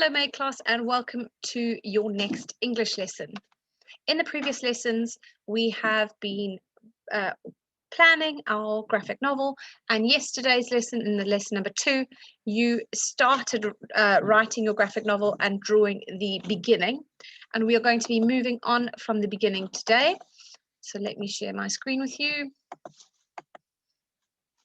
Hello, May class, and welcome to your next English lesson. In the previous lessons, we have been planning our graphic novel, and yesterday's lesson, in the lesson number 2, you started writing your graphic novel and drawing the beginning, and we are going to be moving on from the beginning today. So let me share my screen with you.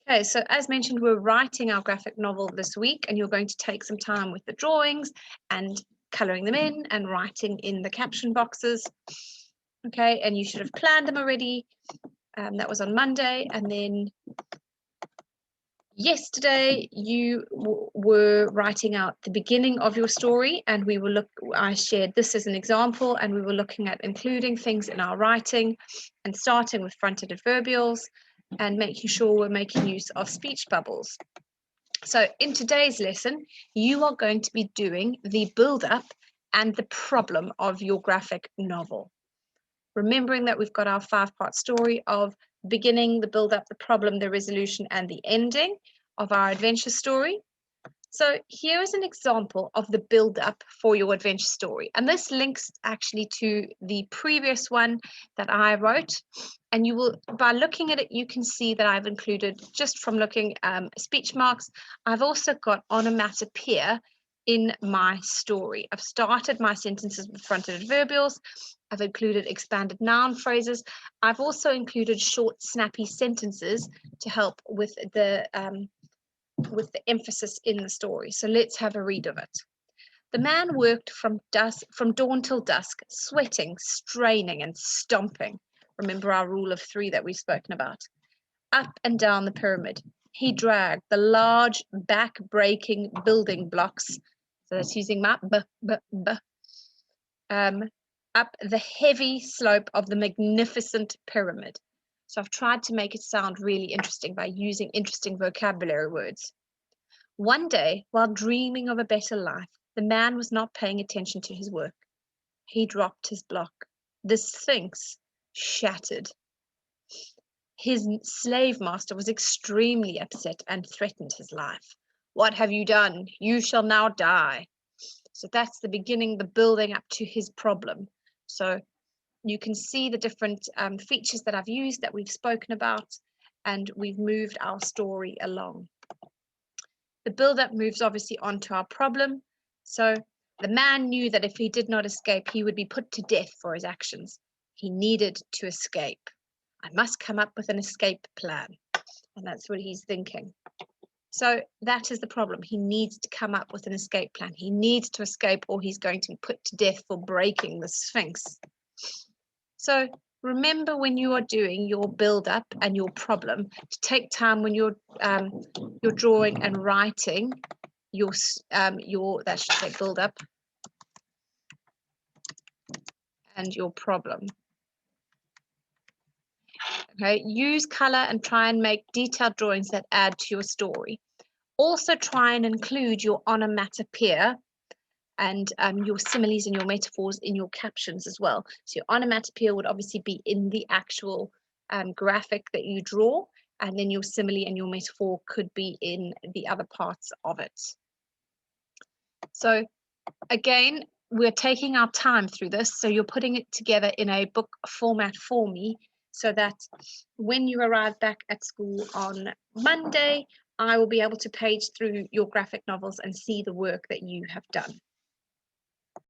Okay, so as mentioned, we're writing our graphic novel this week, and you're going to take some time with the drawings and coloring them in and writing in the caption boxes. Okay, and you should have planned them already. That was on Monday, and then yesterday you were writing out the beginning of your story, and I shared this as an example, and we were looking at including things in our writing and starting with fronted adverbials and making sure we're making use of speech bubbles. So in today's lesson, you are going to be doing the build-up and the problem of your graphic novel. Remembering that we've got our 5-part story of beginning, the build-up, the problem, the resolution, and the ending of our adventure story. So here is an example of the build-up for your adventure story. And this links actually to the previous one that I wrote. And you will, by looking at it, you can see that I've included, just from looking speech marks, I've also got onomatopoeia in my story. I've started my sentences with fronted adverbials. I've included expanded noun phrases. I've also included short, snappy sentences to help with the emphasis in the story. So let's have a read of it. The man worked from dawn till dusk, sweating, straining, and stomping. Remember our rule of 3 that we've spoken about. Up and down the pyramid. He dragged the large back-breaking building blocks, so that's using my up the heavy slope of the magnificent pyramid. So I've tried to make it sound really interesting by using interesting vocabulary words. One day, while dreaming of a better life, the man was not paying attention to his work. He dropped his block. The Sphinx shattered. His slave master was extremely upset and threatened his life. What have you done? You shall now die. So that's the beginning, the building up to his problem. So you can see the different features that I've used that we've spoken about, and we've moved our story along. The build-up moves obviously onto our problem. So the man knew that if he did not escape, he would be put to death for his actions. He needed to escape. I must come up with an escape plan. And that's what he's thinking. So that is the problem. He needs to come up with an escape plan. He needs to escape, or he's going to be put to death for breaking the Sphinx. So remember, when you are doing your build-up and your problem, to take time when you're drawing and writing your that should say build-up and your problem. Okay, use color and try and make detailed drawings that add to your story. Also try and include your onomatopoeia and your similes and your metaphors in your captions as well. So your onomatopoeia would obviously be in the actual graphic that you draw, and then your simile and your metaphor could be in the other parts of it. So again, we're taking our time through this, so you're putting it together in a book format for me, so that when you arrive back at school on Monday, I will be able to page through your graphic novels and see the work that you have done.